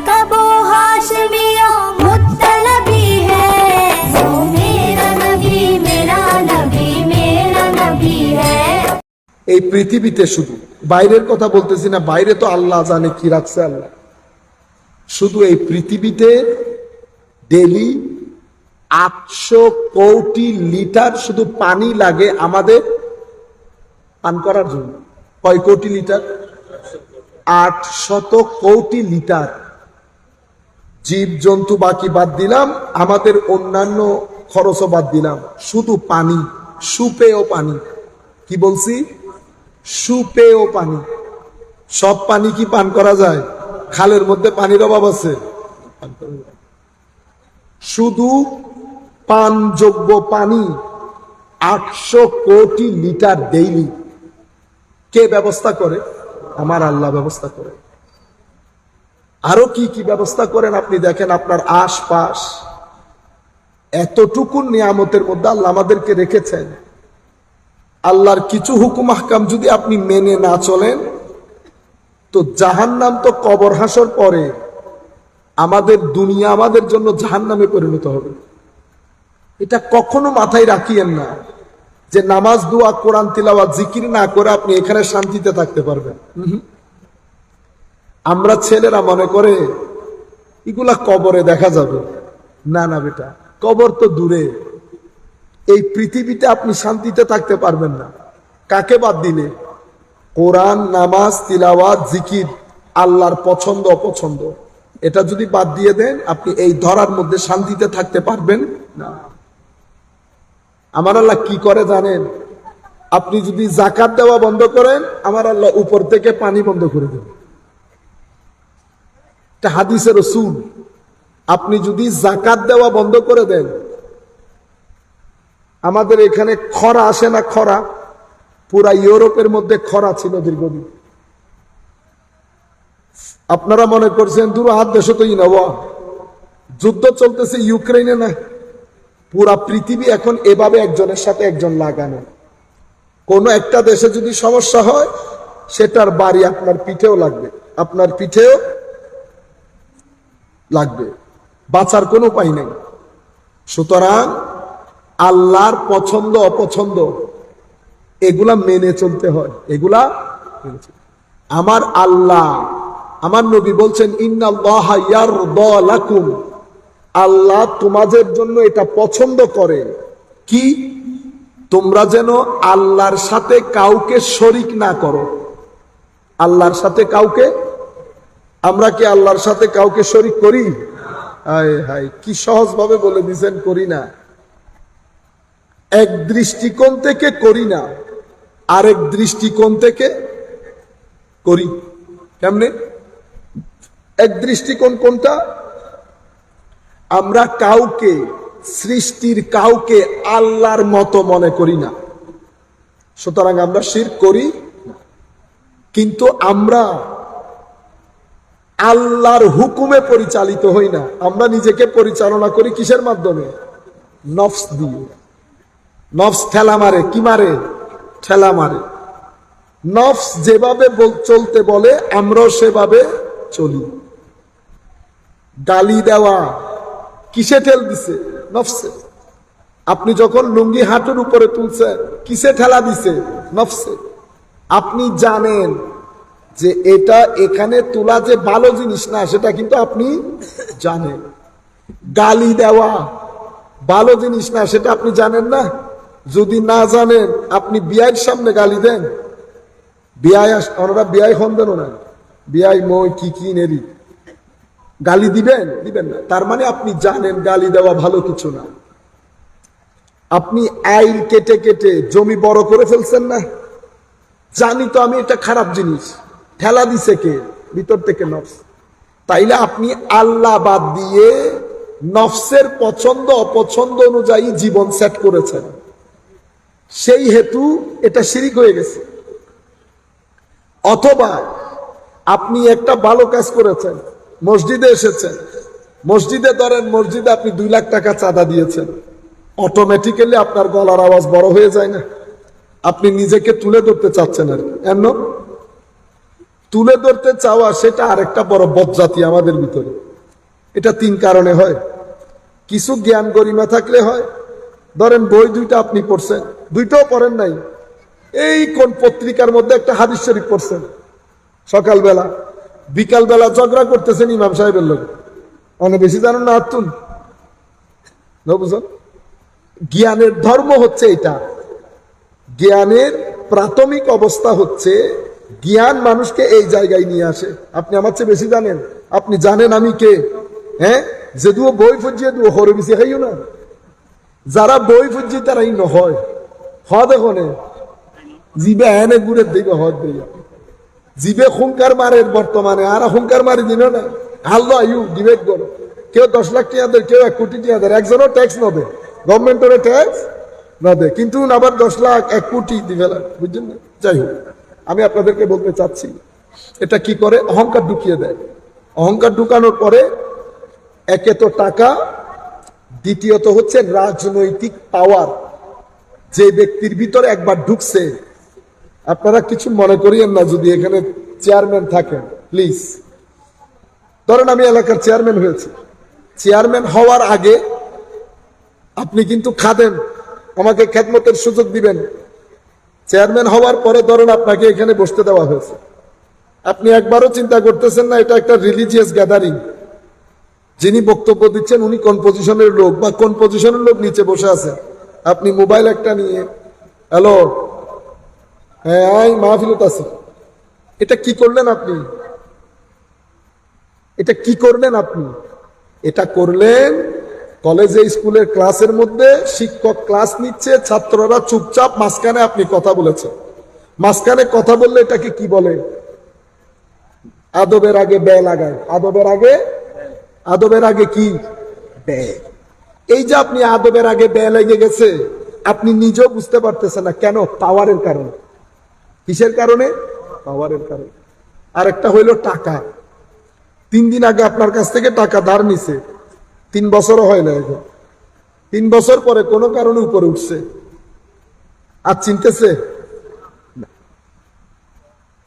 का वो हाशमिया मुत्तलबी है, वो मेरा नबी मेरा नबी मेरा नबी है। এই পৃথিবীতে শুধু বাইরের কথা বলতেছি না, বাইরে তো আল্লাহ জানে কি রাখছে আল্লাহ। শুধু এই পৃথিবীতে ডেইলি 800 কোটি লিটার শুধু পানি লাগে আমাদের পান করার জন্য। কয় কোটি লিটার? 800 কোটি লিটার। জীব জন্তু বাকি বাদ দিলাম, আমাদের অন্যান্য খরচও বাদ দিলাম, শুধু পানি, সুপেয় পানি। কি বলছি? সুপেয় পানি। সব পানি কি পান করা যায়? খালের মধ্যে পানির অভাব আছে? শুধু পানযোগ্য পানি 800 কোটি লিটার ডেইলি। কে ব্যবস্থা করে? আমার আল্লাহ ব্যবস্থা করে। আরো কি কি ব্যবস্থা করেন আপনি দেখেন। আপনার আশপাশ এতটুকু নিয়ামতের মধ্যে আল্লাহ আমাদেরকে রেখেছেন। আল্লাহর কিছু হুকুম আহকাম যদি আপনি মেনে না চলেন তো জাহান্নাম তো কবর হাসর পরে আমাদের দুনিয়া আমাদের জন্য জাহান্নামে পরিণত হবে। এটা কখনো মাথায় রাখিয়েন না যে নামাজ, দোয়া, কোরআন তিলাওয়াত, জিকির না করে আপনি এখানে শান্তিতে থাকতে পারবেন। আমরা ছেলেরা মনে করে এগুলা কবরে দেখা যাবে। না না বেটা, কবর তো দূরে। এই পৃথিবীতে আপনি শান্তিতে থাকতে পারবেন না। কাকে বাদ দিলে? কোরআন, নামাজ, তিলাওয়াত, জিকির, আল্লাহর পছন্দ অপছন্দ, এটা যদি বাদ দিয়ে দেন আপনি এই ধরার মধ্যে শান্তিতে থাকতে পারবেন না। আমার আল্লাহ কি করে জানেন? আপনি যদি যাকাত দেওয়া বন্ধ করেন, আমার আল্লাহ উপর থেকে পানি বন্ধ করে দেবেন। এটা হাদিসের রাসূল। আপনি যদি যাকাত দেওয়া বন্ধ করে দেন, আমাদের এখানে খরা আসে না? খরা পুরা ইউরোপের মধ্যে খরা ছিল দীর্ঘদিন। আপনারা মনে করছেন দূর হাত দেশে তো ইনাওয়া, যুদ্ধ চলতেছে ইউক্রেনে না? পুরা পৃথিবী এখন এভাবে একজনের সাথে একজন লাগানো। কোন একটা দেশে যদি সমস্যা হয়, সেটার বাড়ি আপনার পিঠেও লাগবে, আপনার পিঠেও লাগবে। বাঁচার কোনো উপায় নেই। সুতরাং আল্লাহর পছন্দ অপছন্দ এগুলা মেনে চলতে হয়। এগুলা আমার আল্লাহ, আমার নবী বলছেন ইন্নাল্লাহা ইয়ারদা লাকুম, আল্লাহ তোমাদের জন্য এটা পছন্দ করে কি? তোমরা যেন আল্লাহর সাথে কাউকে শরীক না করো। আল্লাহর সাথে কাউকে, আমরা কি আল্লাহর সাথে কাউকে শরীক করি? হায় হায়, কি সহজ ভাবে বলে দিয়েছেন, করি না। এক দৃষ্টিকোণ থেকে করি না, আরেক দৃষ্টিকোণ থেকে করি। কেমনে? এক দৃষ্টিকোণ কোনটা? আমরা কাউকে, সৃষ্টির কাউকে আল্লাহর মতো মনে করি না, সুতরাং আমরা শিরক করি। কিন্তু আমরা আল্লাহর হুকুমে পরিচালিত হই না। আমরা নিজেকে পরিচালনা করি কিসের মাধ্যমে? নফস দিয়ে। নফস ঠেলা মারে। কি মারে? ঠেলা মারে। নফস যেভাবে চলতে বলে আমরাও সেভাবে চলি। গালি দেওয়া কিসে ঠেল দিছে? নফসে। আপনি যখন লুঙ্গি হাঁটুর উপরে তুলছেন, কিসে ঠেলা দিছে? নফসে। আপনি জানেন যে এটা এখানে তোলা যে ভালো জিনিস না, সেটা কিন্তু আপনি জানেন। গালি দেওয়া ভালো জিনিস না, সেটা আপনি জানেন না? যদি না জানেন আপনি বিয়ের সামনে গালি দেন, বিয়ায় ওনারা বিয়ায় হন দেন না, বিয়াই মই কি কি নেরি, গালি দিবেন? দিবেন না। তার মানে আপনি জানেন গালি দেওয়া ভালো কিছু না। আপনি আইল কেটে কেটে জমি বড় করে ফেলছেন না? জানি তো আমি এটা খারাপ জিনিস, ঠেলা দিছে কে? ভিতর থেকে নফস। তাইলে আপনি আল্লাহ বাদ দিয়ে নফসের পছন্দ অপছন্দ অনুযায়ী জীবন সেট করেছেন, সেই হেতু এটা শিরিক হয়ে গেছে। অথবা আপনি একটা ভালো কাজ করেছেন, মসজিদে এসেছেন, মসজিদে ধরেন মসজিদে আপনি 2 লাখ টাকা চাঁদা দিয়েছেন, অটোমেটিক্যালি আপনার গলার আওয়াজ বড় হয়ে যায় না? আপনি নিজেকে তুলে ধরতে চাচ্ছেন আর কি। তুলে ধরতে চাওয়া সেটা আরেকটা বড় বদজাতি আমাদের ভিতরে। এটা 3 কারণে হয়। কিছু জ্ঞান গরিমা থাকলে হয়। ধরেন বই 2টা আপনি পড়ছেন, 2টাও পড়েন নাই, এই কোন পত্রিকার মধ্যে একটা হাদিস শরীফ পড়ছেন সকালবেলা, বিকালবেলা ঝগড়া করতেছেন ইমাম সাহেবের লোক, অনেক বেশি জানেন না আত্মুন বুঝুন। জ্ঞানের ধর্ম হচ্ছে এটা। জ্ঞানের প্রাথমিক অবস্থা হচ্ছে জ্ঞান মানুষকে এই জায়গায় নিয়ে আসে। আপনি আমার চেয়ে বেশি জানেন, আপনি জানেন আমি কে? হ্যাঁ, যে দুও বই ফুজিয়ে দুও হরে বেশি খাইও না। যারা বই ফুজি তারাই নহয় হদ এখনে জিবে এনে গুড়ের দিবে হদ দিয়ে জিবে হুঙ্কার মারের বর্তমানে আর হুঙ্কার মারি দিন না হাল্লো আয়ু ডিবেট করো। কেউ 10 লাখ টাকা দেয়, কেউ 1 কোটি টাকা দেয়, একজনও ট্যাক্স নবে, গভর্নমেন্টের ট্যাক্স নবে, কিন্তু আবার 10 লাখ 1 কোটি দিবে না, বুঝছেন না? যাই হোক, আমি আপনাদেরকে বলতে চাচ্ছি এটা কি করে, অহংকার ঢুকিয়ে দেয়। অহংকার ঢুকানোর পরে একে তো টাকা, দ্বিতীয়ত হচ্ছে রাজনৈতিক পাওয়ার। যে ব্যক্তির ভিতরে একবার ঢুকছে, আপনারা কিছু মনে করিয়েন না যদি এখানে চেয়ারম্যান থাকেন প্লিজ। ধরেন আমি এলাকার চেয়ারম্যান হয়েছি, চেয়ারম্যান হওয়ার আগে আপনি কিন্তু খাদেন, আমাকে খেদমতের সুযোগ দিবেন। চেয়ারম্যান হওয়ার পরে ধরুন আপনাকে এখানে বসতে দেওয়া হয়েছে, আপনি একবারও চিন্তা করতেছেন না এটা একটা রিলিজিয়াস গ্যাদারিং, যিনি বক্তব্য দিচ্ছেন উনি কোন পজিশনের লোক বা কোন পজিশনের লোক নিচে বসে আছে। আপনি মোবাইল একটা নিয়ে হ্যালো হ্যাঁ মাহফিলত আছে, এটা কি করলেন আপনি? এটা কি করলেন আপনি? এটা করলেন কলেজে স্কুলের ক্লাসের মধ্যে শিক্ষক ক্লাস নিচ্ছে, ছাত্ররা চুপচাপ, মাঝখানে আপনি কথা বলেছেন। মাঝখানে কথা বললে এটাকে কি বলে? আদবের আগে ব্যয় লাগায়। আদবের আগে কি? ব্যয়। এই যে আপনি আদবের আগে ব্যয় লেগে গেছে, আপনি নিজেও বুঝতে পারতেছেন না কেন? পাওয়ারের কারণে। কিসের কারণে? পাওয়ারের কারণে। আর একটা হইল টাকা। 3 দিন আগে আপনার কাছ থেকে টাকা ধার নিছে, 3 বছরও হয় না এখন, 3 বছর পরে কোনো কারণে উপরে উঠছে, আর চিনতেছে না।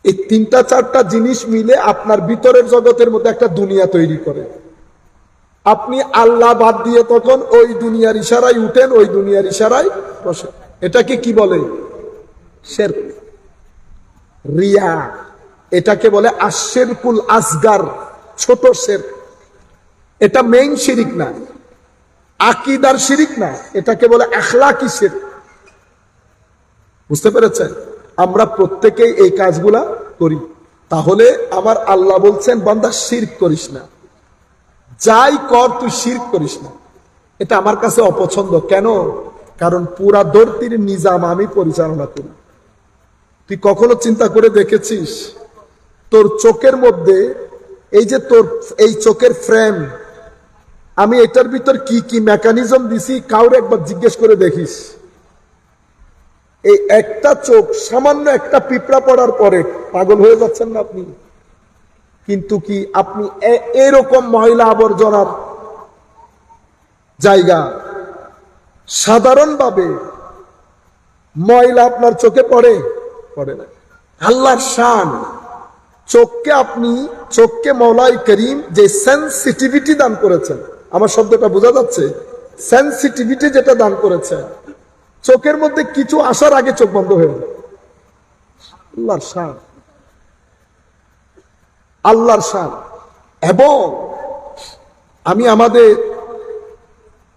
এই 3টা 4টা জিনিস মিলে আপনার ভিতরের জগতের মধ্যে একটা দুনিয়া তৈরি করে। আপনি আল্লাহ বাদ দিয়ে তখন ওই দুনিয়ার ইশারায় উঠেন, ওই দুনিয়ার ইশারায় বসেন। এটাকে কি বলে? শিরক, রিয়া। এটাকে বলে আশিরকুল আসগার, ছোট শিরক। এটা মেইন শিরিক না, আকীদার শিরিক না, এটাকে বলে আখলাকি শিরক। বুঝতে পেরেছেন? আমরা প্রত্যেকেই এই কাজগুলা করি। তাহলে আমার আল্লাহ বলছেন বান্দা শিরক করিস না, যাই কর তুই শিরক করিস না। এটা আমার কাছে অপছন্দ। কেন? কারণ পুরা ধরতির নিজাম আমি পরিচালনা করি। তুই কখনো চিন্তা করে দেখেছিস তোর চোখের মধ্যে, এই যে তোর এই চোখের ফ্রেম, আমি এটার ভিতর কি কি মেকানিজম দিছি কাউরে একবার জিজ্ঞেস করে দেখিস। এই একটা চোখ, সামান্য একটা পিঁপড়া পড়ার পরে পাগল হয়ে যাচ্ছেন না আপনি? কিন্তু কি আপনি এরকম ময়লা আবর্জনার জায়গা, সাধারণভাবে ময়লা আপনার চোখে পড়ে? পড়ে না। আল্লাহর শান, চোখকে মওলাই করিম যে সেন্সিটিভিটি দান করেছেন, আমার শব্দটা বোঝা যাচ্ছে? সেন্সিটিভিটি যেটা দান করেছেন, চোখের মধ্যে কিছু আসার আগে চোখ বন্ধ হয়ে যায়। আল্লাহর শান, আল্লাহর শান। এবং আমি আমাদের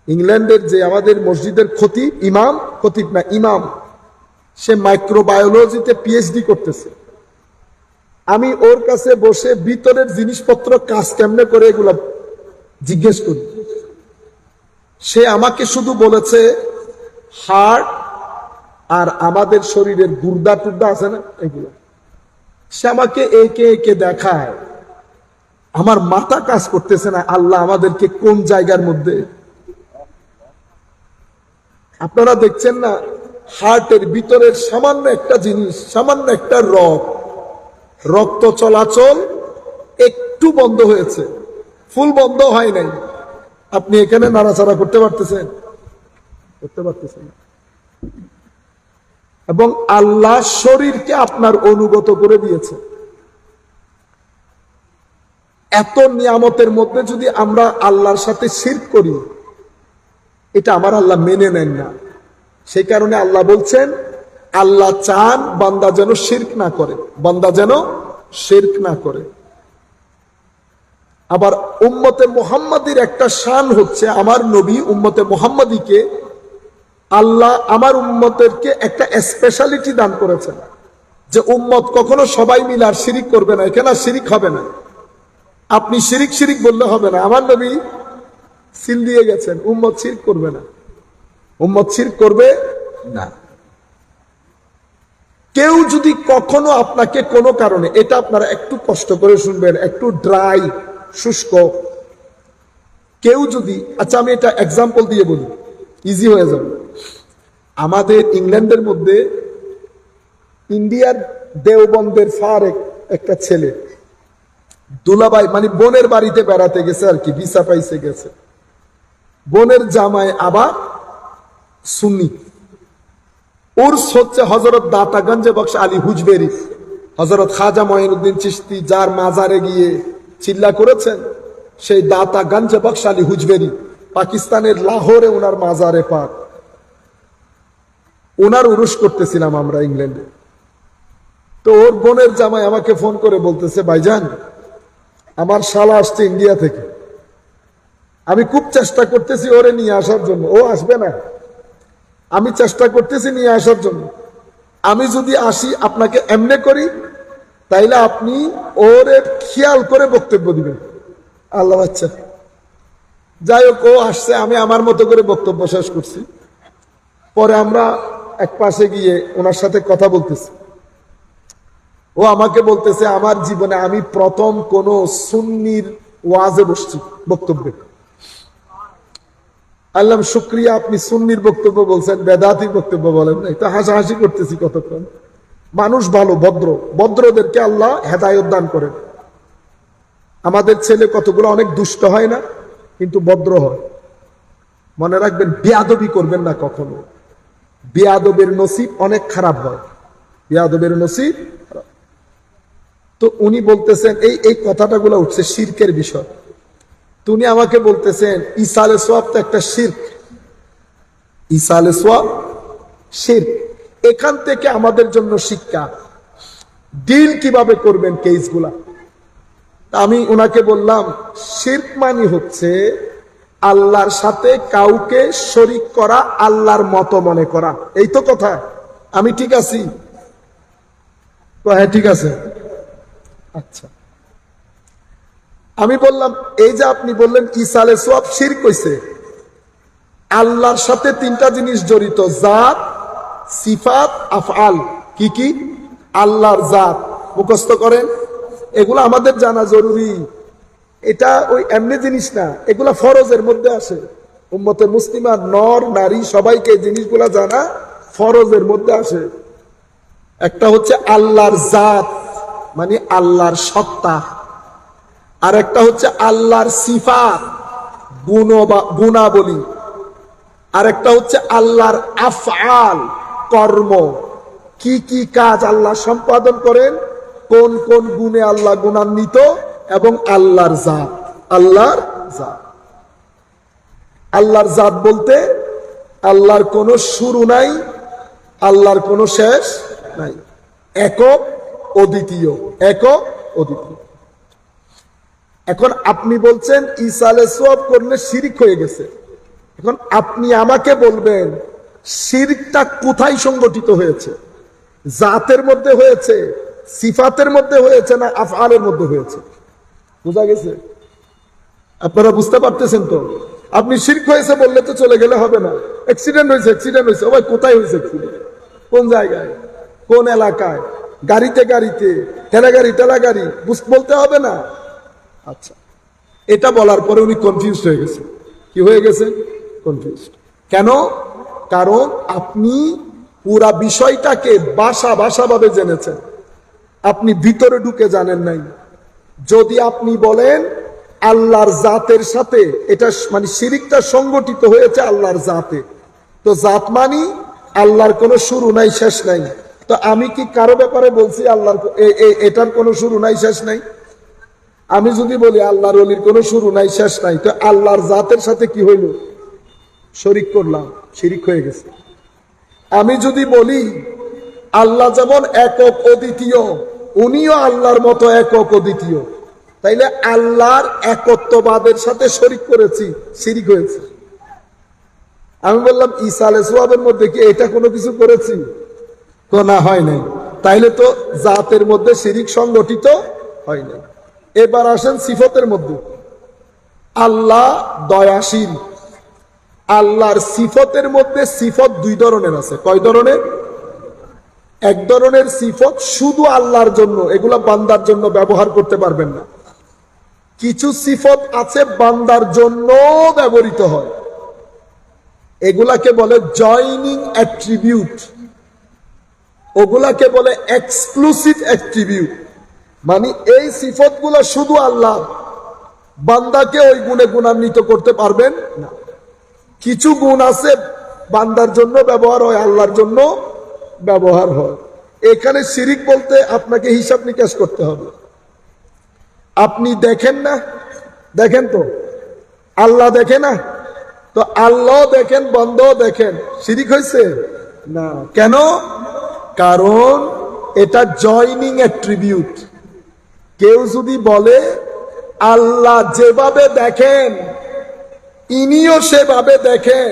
ইংল্যান্ডের যে আমাদের মসজিদের খতিব, ইমাম, সে মাইক্রোবায়োলজিতে পিএইচডি করতেছে। আমি ওর কাছে বসে ভিতরের জিনিসপত্র কাজ কেমনে করে এগুলা জিজ্ঞেস করি। সে আমাকে শুধু বলেছে হার্ট আর আমাদের শরীরের গুর্দা টুর্দা আছে না, এগুলো সে আমাকে একে একে দেখায়। আমার মাথা কাজ করতেছে না, আল্লাহ আমাদেরকে কোন জায়গার মধ্যে। আপনারা দেখছেন না হার্টের ভিতরের সামান্য একটা জিনিস, সামান্য একটা রক্ত চলাচল একটু বন্ধ হয়েছে, ফুল বন্ধ হয় নাই। আপনি এখানে নাড়াচাড়া করতে পারতেছেন? করতে পারতেছেন না। এবং আল্লাহ শরীরকে আপনার অনুগত করে দিয়েছে। এত নিয়ামতের মধ্যে যদি আমরা আল্লাহর সাথে শিরক করি, এটা আমার আল্লাহ মেনে নেন না। সেই কারণে আল্লাহ বলছেন, আল্লাহ চান বান্দা যেন শিরক না করে, বান্দা যেন শিরক না করে। আবার উম্মতে মুহাম্মাদির একটা শান হচ্ছে, আমার নবী উম্মতে মুহাম্মাদিকে আল্লাহ আমার উম্মতেরকে একটা স্পেশালিটি দান করেছেন, যে উম্মত কখনো সবাই মিলে আর শিরিক করবে না, এখানে আর শিরিক হবে না। আপনি শিরিক শিরিক বললে হবে না, আমার নবী সিল দিয়ে গেছেন উম্মত শিরক করবে না, উম্মত শিরক করবে না। কেউ যদি কখনো আপনাকে কোনো কারণে, এটা আপনারা একটু কষ্ট করে শুনবেন, একটু ড্রাই শুষ্ক, কেউ যদি, আচ্ছা আমি এটা এক্সাম্পল দিয়ে বলি, ইজি হয়ে যাবে। আমাদের ইংল্যান্ডের মধ্যে ইন্ডিয়ার দেওবন্দের ফারেক একটা ছেলে দুলাভাই মানে বোনের বাড়িতে বেড়াতে গেছে আর কি, ভিসা পাইছে গেছে, বোনের জামাই আবার সুন্নি, উর্স হচ্ছে হযরত দাতা গঞ্জে বখশ আলী হুজবেরি, হযরত খাজা মঈনুদ্দিন চিশতি যার মাজারে গিয়ে চিল্লা করেছেন, সেই দাতা গঞ্জে বখশ আলী হুজবেরি, পাকিস্তানের লাহোরে ওনার মাজারে পাক, ওনার উরুস করতেছিলাম আমরা ইংল্যান্ডে। তো ওর বোনের জামাই আমাকে ফোন করে বলতেছে, ভাইজান আমার শালা আসছে ইন্ডিয়া থেকে, আমি খুব চেষ্টা করতেছি ওরে নিয়ে আসার জন্য, ও আসবে না, আমি চেষ্টা করতেছি নিয়ে আসার জন্য, আমি যদি আসি আপনাকে এমনে করি, তাইলে আপনি ওরে খেয়াল করে বক্তব্য দিবেন। আল্লাহ বাচ্চা, যাই হোক ও আসছে, আমি আমার মতো করে বক্তব্য শেষ করছি। পরে আমরা এক পাশে গিয়ে ওনার সাথে কথা বলতেছি, ও আমাকে বলতেছে, আমার জীবনে আমি প্রথম কোন সুন্নির ওয়াজে বসছি, বক্তব্যে। আল্লাহ শুক্রিয়া, আপনি সুন্নির বক্তব্য বলছেন, বেদাতির বক্তব্য বলেন নাই। তো হাসাহাসি করতেছি কতক্ষণ। মানুষ ভালো, ভদ্র, ভদ্রদেরকে আল্লাহ হেদায়েত দান করেন। আমাদের ছেলে কতগুলো অনেক দুষ্ট হয় না, কিন্তু ভদ্র হয়। মনে রাখবেন, বেয়াদবি করবেন না কখনো, বেয়াদবের নসিব অনেক খারাপ হয়, বেয়াদবের নসিব। তো উনি বলতেছেন, এই কথাটা গুলো উঠছে শিরকের বিষয়। তো উনি আমাকে বলতেছেন, ইসালে সোয়াব তো একটা শিরক, ইসালে সোয়াব শিরক। এখান থেকে আমাদের জন্য শিক্ষা, ডিল কিভাবে করবেন কেসগুলা। আমি উনাকে বললাম, শিরক মানে হচ্ছে আল্লাহর সাথে কাউকে শরীক করা, আল্লাহর মতো মনে করা। এই তো কথা, আমি ঠিক আছি? হ্যাঁ ঠিক আছে। আচ্ছা, আমি বললাম, এই যে আপনি বললেন ইসালে সোয়াব শিরক হইছে, আল্লাহর সাথে তিনটা জিনিস জড়িত, জাত, সিফাত, আফআল। কি কি? আল্লাহর জাত মুখস্থ করেন, এগুলো আমাদের জানা জরুরি। এটা ওই এমনি জিনিস না, এগুলা ফরজের মধ্যে আসে। উম্মতে মুসলিমা নর নারী সবাইকে জিনিসগুলা জানা ফরজের মধ্যে আসে। একটা হচ্ছে আল্লাহর জাত, মানে আল্লাহর সত্তা, আর একটা হচ্ছে আল্লাহর সিফাত, গুণাবলী, আর একটা হচ্ছে আল্লাহর আফআল, কর্ম। কি কি কাজ আল্লাহ সম্পাদন করেন, কোন কোন গুণে আল্লাহ গুণান্বিত, এবং আল্লাহর জাত। আল্লাহর জাত, আল্লাহর জাত বলতে আল্লাহর কোনো শুরু নাই, আল্লাহর কোনো শেষ নাই, একক অদ্বিতীয়, একক অদ্বিতীয়। এখন আপনি বলছেন ইসালে সোয়াব করলে শিরক হয়ে গেছে। এখন আপনি আমাকে বলবেন, শিরকটা কোথায় সংগঠিত হয়েছে? জাতের মধ্যে হয়েছে, সিফাতের মধ্যে হয়েছে, না আফআলের মধ্যে হয়েছে? বুঝা গেছে? আপনারা বুঝতে পারতেছেন তো? আপনি শিরক হয়েছে বললে তো চলে গেলে হবে না। অ্যাক্সিডেন্ট হয়েছে, অ্যাক্সিডেন্ট হয়েছে, ভাই কোথায় হয়েছে অ্যাক্সিডেন্ট, কোন জায়গায়, কোন এলাকায়, গাড়িতে গাড়িতে, ঠেলাগাড়ি ঠেলাগাড়ি, বলতে হবে না? আচ্ছা, এটা বলার পরে উনি কনফিউজ হয়ে গেছে। কি হয়ে গেছে? কনফিউজ। কেন? কারণ আপনি পুরা বিষয়টাকে বাসা ভাবে জেনেছেন, আপনি ভিতরে ঢুকে জানেন নাই। যদি আপনি বলেন আল্লাহর জাতের সাথে, এটা মানে শিরকটা সংগঠিত হয়েছে আল্লাহর জাতে, তো জাত মানি আল্লাহর কোনো শুরু নাই শেষ নাই। তো আমি কি কারো ব্যাপারে বলছি আল্লাহর এটার কোনো শুরু নাই শেষ নাই? আমি যদি বলি আল্লাহর ওলির কোনো শুরু নাই শেষ নাই, তো আল্লাহর জাতের সাথে কি হইল? শরিক করলাম, শিরিক হয়ে গেছে। আমি যদি বলি আল্লাহ যেমন একক অদ্বিতীয়, উনিও আল্লাহর মতো একক অদ্বিতীয়, তাইলে আল্লাহর একত্ববাদের সাথে শরিক করেছি, শিরিক হয়েছে। আমি বললাম ঈসা আলাইহিস সালামের মধ্যে কি এটা কোনো কিছু করেছি? না, হয় নাই। তাইলে তো জাতের মধ্যে শিরিক সংগঠিত হয় নাই। এবার আসেন সিফতের মধ্যে। আল্লাহ দয়াশীল। আল্লাহর সিফতের মধ্যে সিফত দুই ধরনের আছে। কয় ধরনের? এক ধরনের সিফত শুধু আল্লাহর জন্য, এগুলা বান্দার জন্য ব্যবহার করতে পারবেন না। কিছু সিফত আছে বান্দার জন্য ব্যবহৃত হয়, এগুলাকে বলে জয়নিং অ্যাট্রিবিউট, ওগুলাকে বলে এক্সক্লুসিভ অ্যাট্রিবিউট। মানে এই সিফতগুলো শুধু আল্লাহ, বান্দাকে ওই গুণে গুণান্বিত করতে পারবেন না। কিছু গুণ আছে বান্দার জন্য ব্যবহার হয়, আল্লাহর জন্য ব্যবহার হয়। এখানে শিরিক বলতে আপনাকে হিসাব নিকাশ করতে হবে। আপনি দেখেন না? দেখেন তো? আল্লাহ দেখে না? তো আল্লাহ দেখেন, বান্দাও দেখেন, শিরিক হয়েছে না? কেন? কারণ এটা জয়নিং অ্যাট্রিবিউট। কেউ যদি বলে আল্লাহ যেভাবে দেখেন ইনিও সেভাবে দেখেন,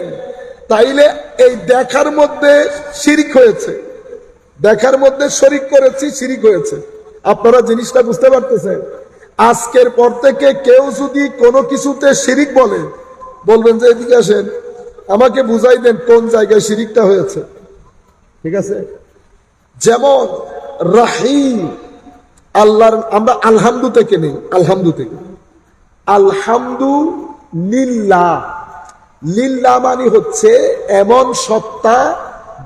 তাইলে এই দেখার মধ্যে শিরিক হয়েছে, দেখার মধ্যে শরিক করেছি, শিরিক হয়েছে। আপনারা জিনিসটা বুঝতে পারতেছেন? আজকের পর থেকে কেউ যদি কোনো কিছুতে শিরিক বলে, বলবেন যে এদিকে আসেন, আমাকে বুঝাই দেন কোন জায়গায় শিরিকটা হয়েছে। ঠিক আছে? যেমন রাহিম, আল্লাহর আমরা আলহামদু থেকে নেই, আলহামদু থেকে। আলহামদু লিল্লাহ, লিল্লাহ মানে হচ্ছে এমন সত্তা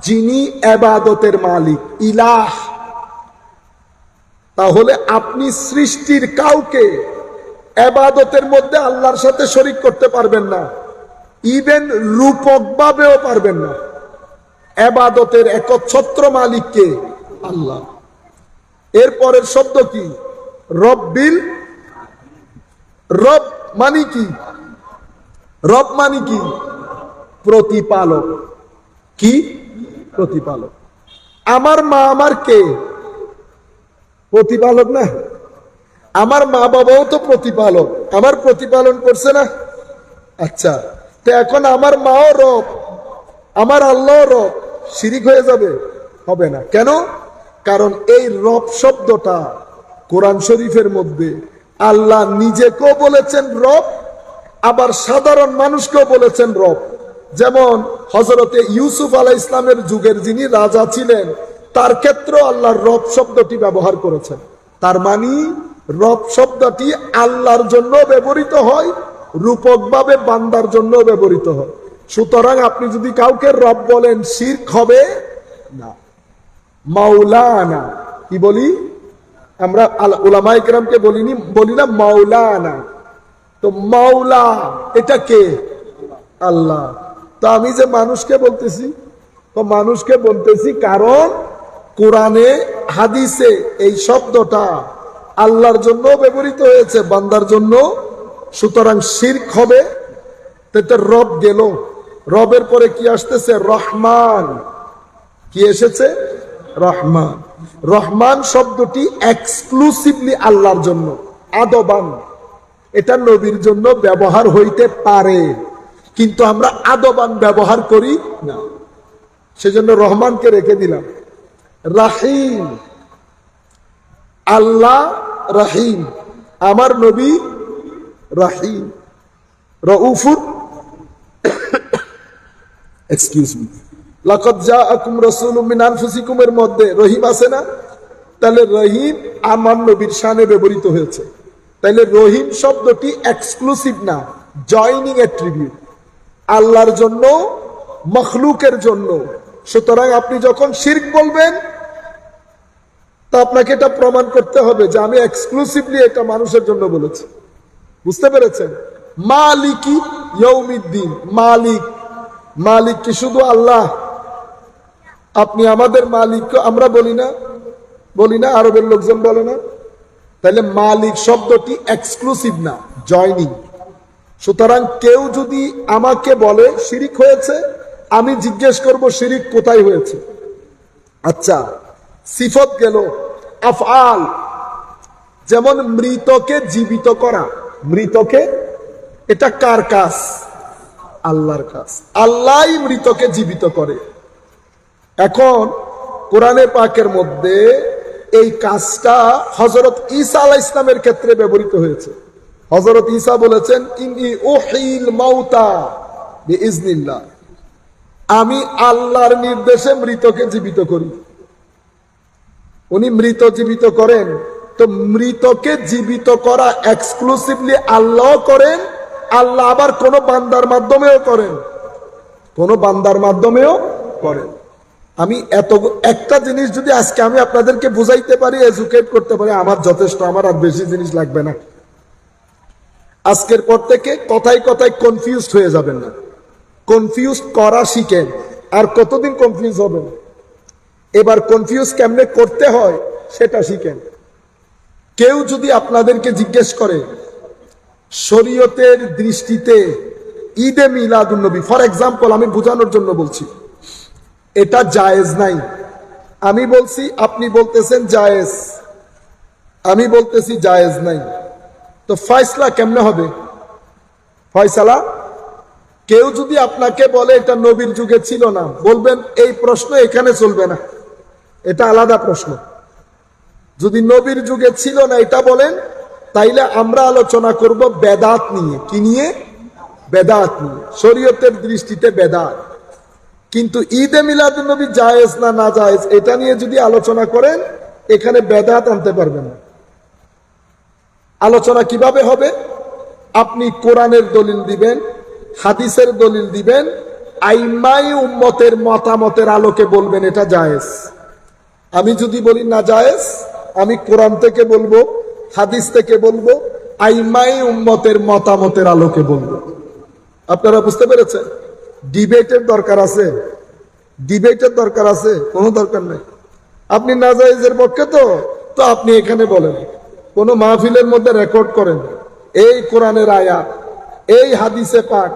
যিনি ইবাদতের মালিক, ইলাহ। তাহলে আপনি সৃষ্টির কাউকে ইবাদতের মধ্যে আল্লাহর সাথে শরীক করতে পারবেন না, ইভেন রূপক ভাবেও পারবেন না। ইবাদতের একচ্ছত্র মালিককে আল্লাহ। এরপরের শব্দ কি? রব্বিল। রব মানে কি? রব মানে কি? প্রতিপালক। কি? প্রতিপালক। আমার মা আমার কে? প্রতিপালক না? আমার মা বাবাও তো প্রতিপালক, আমার প্রতিপালন করছে না? আচ্ছা, তো এখন আমার মাও রব, আমার আল্লাহ রব, শিরিক হয়ে যাবে? হবে না। কেন? কারণ এই রব শব্দটা কোরআন শরীফের মধ্যে আল্লাহ নিজেকেও বলেছেন রব, আবার সাধারণ মানুষকেও বলেছেন রব। যেমন হযরতে ইউসুফ আলাইহিস ইসলামের যুগের যিনি রাজা ছিলেন, তার ক্ষেত্রে আল্লাহর রব শব্দটি ব্যবহার করেছেন। তার মানে রব শব্দটি আল্লাহর জন্য ব্যবহৃত হয়, রূপকভাবে বান্দার জন্য ব্যবহৃত হয়। সুতরাং আপনি যদি কাউকে রব বলেন, শিরক হবে না। মাওলানা কি বলি আমরা? উলামায়ে কেরামকে বলি না মাওলানা? তো মাওলা এটা কে? আল্লাহ। তো আমি যে মানুষকে বলতেছি, তো মানুষকে বলতেছি কারণ কোরআনে হাদিসে এই শব্দটা আল্লাহর জন্য ব্যবহৃত হয়েছে, বান্দার জন্য। সুতরাং শিরক হবে। তো রব গেল, রবের পরে কি আসতেছে? রহমান। কি এসেছে? রহমান। রহমান শব্দটি এক্সক্লুসিভলি আল্লাহর জন্য। আদবান, এটা নবীর জন্য ব্যবহার হইতে পারে, কিন্তু আমরা আদবান ব্যবহার করি না, সেজন্য রহমানকে রেখে দিলাম। রাহিম, আল্লাহ রাহিম, আমার নবী রাহিম। রউফুর, এক্সকিউজ মি, লাকাদ জাআকুম রাসূলুম মিন আনফুসিকুম এর মধ্যে রহিম আছে না? তাহলে রহিম আমার নবীর শানে ব্যবহৃত হয়েছে। তাহলে রহিম শব্দটি এক্সক্লুসিভ না, জয়নিং অ্যাট্রিবিউট, আল্লাহর জন্য, মখলুকের জন্য। সুতরাং আপনি যখন শিরক বলবেন, তা আপনাকে এটা প্রমাণ করতে হবে যে আমি এক্সক্লুসিভলি এটা মানুষের জন্য বলেছি। বুঝতে পেরেছেন? মালিকি ইয়াউমিদ্দিন, মালিক, মালিক কি শুধু আল্লাহ? আপনি আমাদের মালিক আমরা বলি না? বলি না? আরবের লোকজন বলে না? তাহলে মালিক শব্দটি এক্সক্লুসিভ না, জয়নিং। সুতরাং কেউ যদি আমাকে বলে শিরিক হয়েছে, আমি জিজ্ঞেস করব শিরিক কোথায় হয়েছে। আচ্ছা, সিফত গেল। আফআল, যেমন মৃতকে জীবিত করা, মৃতকে, এটা কার কাজ? আল্লাহর কাজ। আল্লাহই মৃতকে জীবিত করে। এখন কোরআনে পাকের মধ্যে এই কাজটা হযরত ঈসা আলাইহিস সালামের ক্ষেত্রে ব্যবহৃত হয়েছে। হযরত ঈসা বলেছেন, ইন্নী উহিল মাউতা বিইজনিল্লাহ, আমি আল্লাহর নির্দেশে মৃতকে জীবিত করি। উনি মৃত জীবিত করেন, তো মৃতকে জীবিত করা এক্সক্লুসিভলি আল্লাহ করেন। আল্লাহ আবার কোন বান্দার মাধ্যমেও করেন, কোন বান্দার মাধ্যমেও করেন। আমি একটা জিনিস যদি আজকে আমি আপনাদেরকে বুঝাইতে পারি, এডুকেট করতে পারি, আমার যথেষ্ট, আমার আর বেশি জিনিস লাগবে না। আজকের পর থেকে কথায় কথায় কনফিউজড হয়ে যাবেন না। কনফিউজ করা শিখেন, আর কতদিন কনফিউজ হবেন। এবার কনফিউজ কেমনে করতে হয় সেটা শিখেন। কেউ যদি আপনাদেরকে জিজ্ঞেস করে শরীয়তের দৃষ্টিতে ঈদে মিলাদুন নবী, ফর এক্সাম্পল, আমি বোঝানোর জন্য বলছি, এটা জায়েজ নাই, আমি বলছি, আপনি বলতেছেন জায়েজ, আমি বলতেছি জায়েজ নাই, তো ফয়সালা কেমনে হবে? ফয়সালা, কেউ যদি আপনাকে বলে এটা নবীর যুগে ছিল না, বলবেন এই প্রশ্ন এখানে চলবে না, এটা আলাদা প্রশ্ন। যদি নবীর যুগে ছিল না এটা বলেন, তাইলে আমরা আলোচনা করব বেদাত নিয়ে। কি নিয়ে? বেদাত নিয়ে, শরীয়তের দৃষ্টিতে বেদাত। কিন্তু ঈদে মিলাদুন নবী জায়েজ না না জায়েজ, এটা নিয়ে যদি আলোচনা করেন, এখানে বেদাত আনতে পারবেন না। আলোচনা কিভাবে হবে? আপনি কোরআনের দলিল দিবেন, হাদিসের দলিল দিবেন, আইম্মায়ে উম্মতের মতামতের আলোকে বলবেন এটা জায়েজ। আমি যদি বলি না জায়েজ, আমি কোরআন থেকে বলবো, হাদিস থেকে বলবো, আইম্মায়ে উম্মতের মতামতের আলোকে বলবো। আপনারা বুঝতে পেরেছেন? ডিবেটের দরকার আছে? ডিবেটের দরকার আছে? কোনো দরকার নেই। আপনি না জায়েজের পক্ষে তো আপনি এখানে বলেন, কোন মাহফিলের মধ্যে রেকর্ড করেন, এই কোরআনের আয়াত, এই হাদিসে পাক,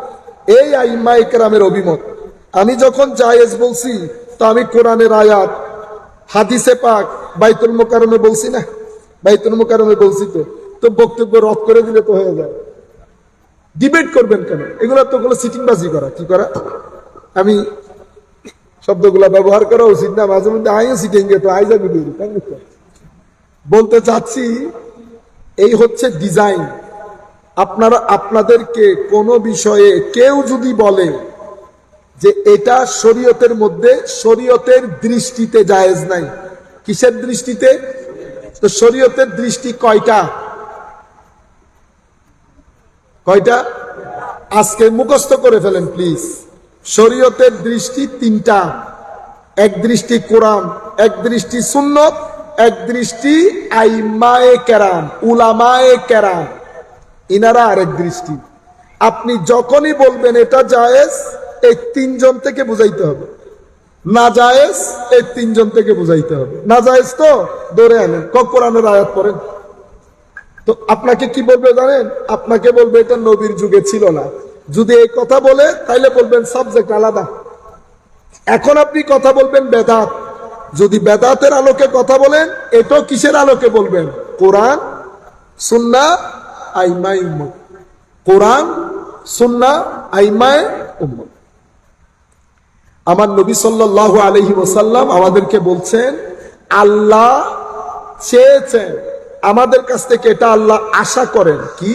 এই আইম্মায়ে কেরামের অভিমত। আমি যখন জায়েজ বলছি, তো আমি কোরআনের আয়াত, হাদিসে পাক, বাইতুল মুকাররমে বলছি না? বাইতুল মুকাররমে বলছি, তো বক্তব্য রদ করে দিলে তো হয়ে যায়। ডিবেট করবেন কেন? এগুলো তো কোনো সিটিংবাজি করা। কি করা? আমি শব্দগুলা ব্যবহার করা উচিত না, মাঝে মধ্যে আইও সিটিং তো আইজা বলতে চাচ্ছি, এই হচ্ছে ডিজাইন। আপনারা আপনাদেরকে কোনো বিষয়ে কেউ যদি বলে যে এটা শরীয়তের মধ্যে, শরীয়তের দৃষ্টিতে জায়েজ নাই, কিসের দৃষ্টিতে? তো শরীয়তের দৃষ্টি কয়টা? কয়টা? আজকে মুখস্থ করে ফেলেন প্লিজ। শরীয়তের দৃষ্টি তিনটা। এক দৃষ্টি কোরআন, এক দৃষ্টি সুন্নত, এক দৃষ্টি আইম্মায়ে কেরাম, উলামায়ে কেরাম, ইনারা আরেক দৃষ্টি। আপনি যখনই বলবেন এটা জায়েজ, এই তিনজন থেকে বুঝাইতে হবে। না জায়েজ, এই তিনজন থেকে বুঝাইতে হবে। না জায়েজ তো ধরে আনেন, কোরআনের আয়াত পড়েন। তো আপনাকে কি বলবে জানেন? আপনাকে বলবে এটা নবীর যুগে ছিল না। যদি এই কথা বলে, তাইলে বলবেন সাবজেক্ট আলাদা। এখন আপনি কথা বলবেন বেদাত, যদি বেদাতের আলোকে কথা বলেন, এটাও কিসের আলোকে বলবেন? কোরআন, সুন্নাহ, আইম্মায়ে উম্মত। কোরআন, সুন্নাহ, আইম্মায়ে উম্মত। আমার নবী সাল্লাল্লাহু আলাইহি ওয়াসাল্লাম আমাদেরকে বলছেন, আল্লাহ চেয়েছেন আমাদের কাছ থেকে, এটা আল্লাহ আশা করেন কি?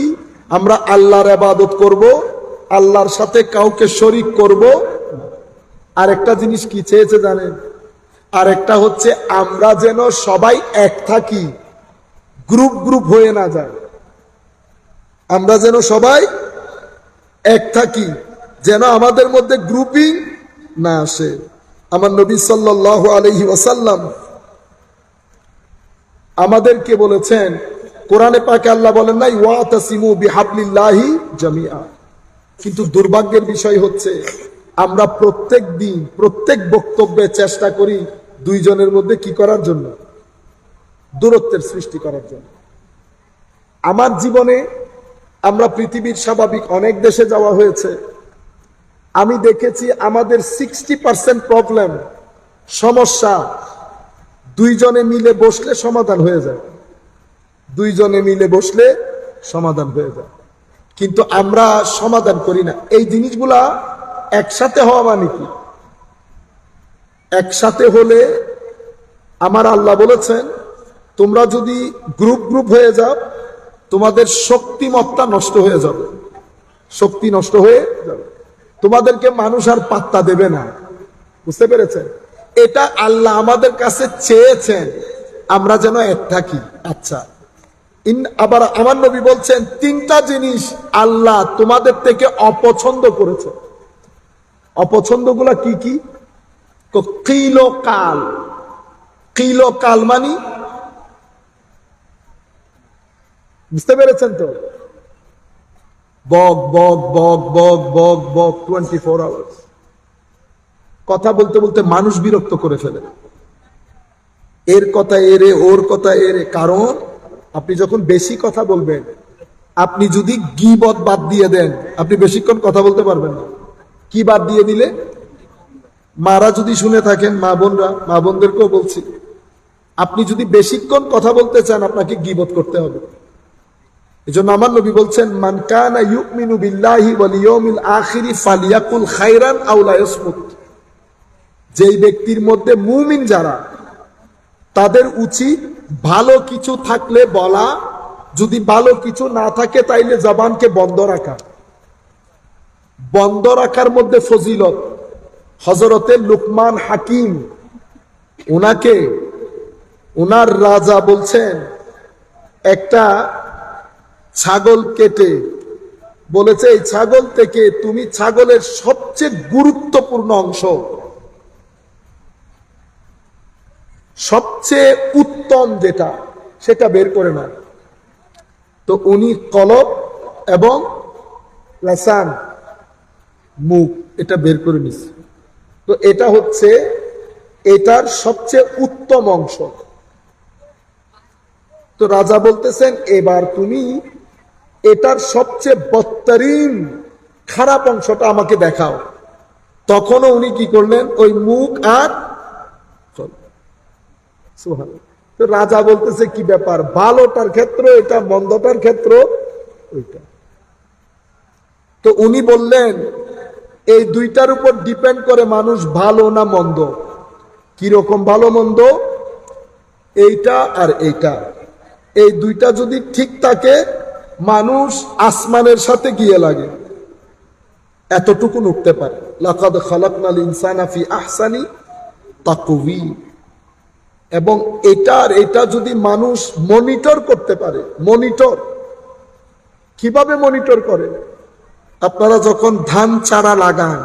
আমরা আল্লাহর ইবাদত করব, আল্লাহর সাথে কাউকে শরীক করব। আর একটা জিনিস কি চেয়েছে জানেন? আর একটা হচ্ছে আমরা যেন সবাই এক থাকি, গ্রুপ গ্রুপ হয়ে না যায়। আমরা যেন সবাই এক থাকি, যেন আমাদের মধ্যে গ্রুপিং না আসে। আমার নবী সাল্লাল্লাহু আলাইহি ওয়াসাল্লাম আমাদেরকে বলেছেন, কোরআনে পাকে আল্লাহ বলেন নাই ওয়াতাসিমু বিহাবলিল্লাহি জামিআ। কিন্তু দুর্ভাগ্যের বিষয় হচ্ছে আমরা প্রত্যেক দিন প্রত্যেক বক্তব্যে চেষ্টা করি দুইজনের মধ্যে কি করার জন্য? দূরত্বের সৃষ্টি করার জন্য। আমার জীবনে আমরা পৃথিবীর স্বাভাবিক অনেক দেশে যাওয়া হয়েছে, আমি দেখেছি আমাদের 60% প্রবলেম, সমস্যা দুইজনে মিলে বসলে সমাধান হয়ে যায়, দুইজনে মিলে বসলে সমাধান হয়ে যায়। কিন্তু আমরা সমাধান করি না। এই জিনিসগুলা একসাথে হওয়া মানে কি? একসাথে হলে আমার আল্লাহ বলেছেন, তোমরা যদি গ্রুপ গ্রুপ হয়ে যাও তোমাদের শক্তিমত্তা নষ্ট হয়ে যাবে, শক্তি নষ্ট হয়ে যাবে, তোমাদেরকে মানুষ আর পাত্তা দেবে না। বুঝতে পেরেছেন? এটা আল্লাহ আমাদের কাছে চেয়েছেন আমরা যেন এক থাকি। আচ্ছা, আবার আমার নবী বলছেন 3টা জিনিস আল্লাহ তোমাদের থেকে অপছন্দ করেছে। অপছন্দগুলা কি কি? কিল কাল। কিল কাল মানি বুঝতে পেরেছেন তো? বক বক বক বক বক বক 24 আওয়ার্স কথা বলতে বলতে মানুষ বিরক্ত করে ফেলে। এর কথা এরে, ওর কথা এরে। কারণ আপনি যখন বেশি কথা বলবেন, আপনি যদি গীবত বাদ দিয়ে দেন, আপনি বেশিক্ষণ কথা বলতে পারবেন না। কি বাদ দিয়ে দিলে? মারা যদি শুনে থাকেন, মা বোনরা, মা বোনদেরকেও বলছি, আপনি যদি বেশিক্ষণ কথা বলতে চান আপনাকে গীবত করতে হবে। এজন্য আমার নবী বলছেন, মান কানা ইউমিনু বিল্লাহি ওয়াল ইয়াউমিল আখিরি ফালিয়াকুল খায়রান আও লা ইয়াসমুত। যেই ব্যক্তির মধ্যে মুমিন যারা, তাদের উচিত ভালো কিছু থাকলে বলা, যদি ভালো কিছু না থাকে তাইলে জবানকে বন্ধ রাখা। বন্ধ রাখার মধ্যে ফজিলত। হযরতে লুকমান হাকিম, ওনাকে ওনার রাজা বলছেন, একটা ছাগল কেটে বলেছে, এই ছাগল থেকে তুমি ছাগলের সবচেয়ে গুরুত্বপূর্ণ অংশ, সবচেয়ে উত্তম যেটা, সেটা বের করে না। তো উনি কলব এবং লাসান, মুখ, এটা বের করে নিচ্ছে। তো এটা হচ্ছে এটার সবচেয়ে উত্তম অংশ। তো রাজা বলতেছেন, এবার তুমি এটার সবচেয়ে বদতরিন খারাপ অংশটা আমাকে দেখাও। তখনও উনি কি করলেন? ওই মুখ আর তো রাজা বলতেছে, কি ব্যাপার, ভালোটার ক্ষেত্র এটা, মন্দটার ক্ষেত্র ওইটা। তো উনি বললেন, এই দুইটার উপর ডিপেন্ড করে মানুষ ভালো না মন্দ। কিরকম ভালো মন্দ? এইটা আর এইটা, এই দুইটা যদি ঠিক থাকে মানুষ আসমানের সাথে গিয়ে লাগে, এতটুকু উঠতে পারে। লাকাদ খালাকনাল ইনসানা ফি আহসানি তাকওয়িম। এবং এটা যদি মানুষ মনিটর করতে পারে, মনিটর কিভাবে মনিটর করে? আপনারা যখন ধান চারা লাগান,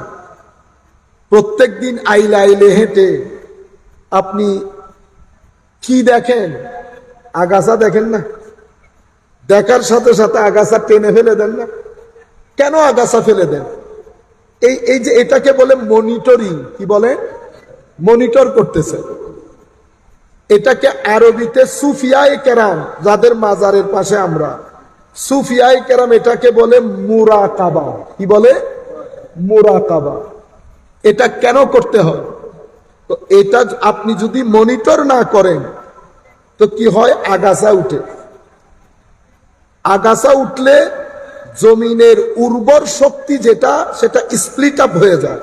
প্রত্যেক দিন আইলে আইলে হেঁটে আপনি কি দেখেন? আগাছা দেখেন না? দেখার সাথে সাথে আগাছা টেনে ফেলে দেন না? কেন আগাছা ফেলে দেন? এই যে এটাকে বলে মনিটরিং। কি বলে? মনিটর করতেছে। এটাকে আরবিতে সুফিয়ায়ে কেরাম, যাদের মাজারের পাশে আমরা, সুফিয়ায়ে কেরাম এটাকে বলে মুরাকাবা। কি বলে? মুরাকাবা। এটা কেন করতে হয়? তো এটা আপনি যদি মনিটর না করেন তো কি হয়? আগাছা উঠে। আগাছা উঠলে জমিনের উর্বর শক্তি যেটা, সেটা স্প্লিট আপ হয়ে যায়।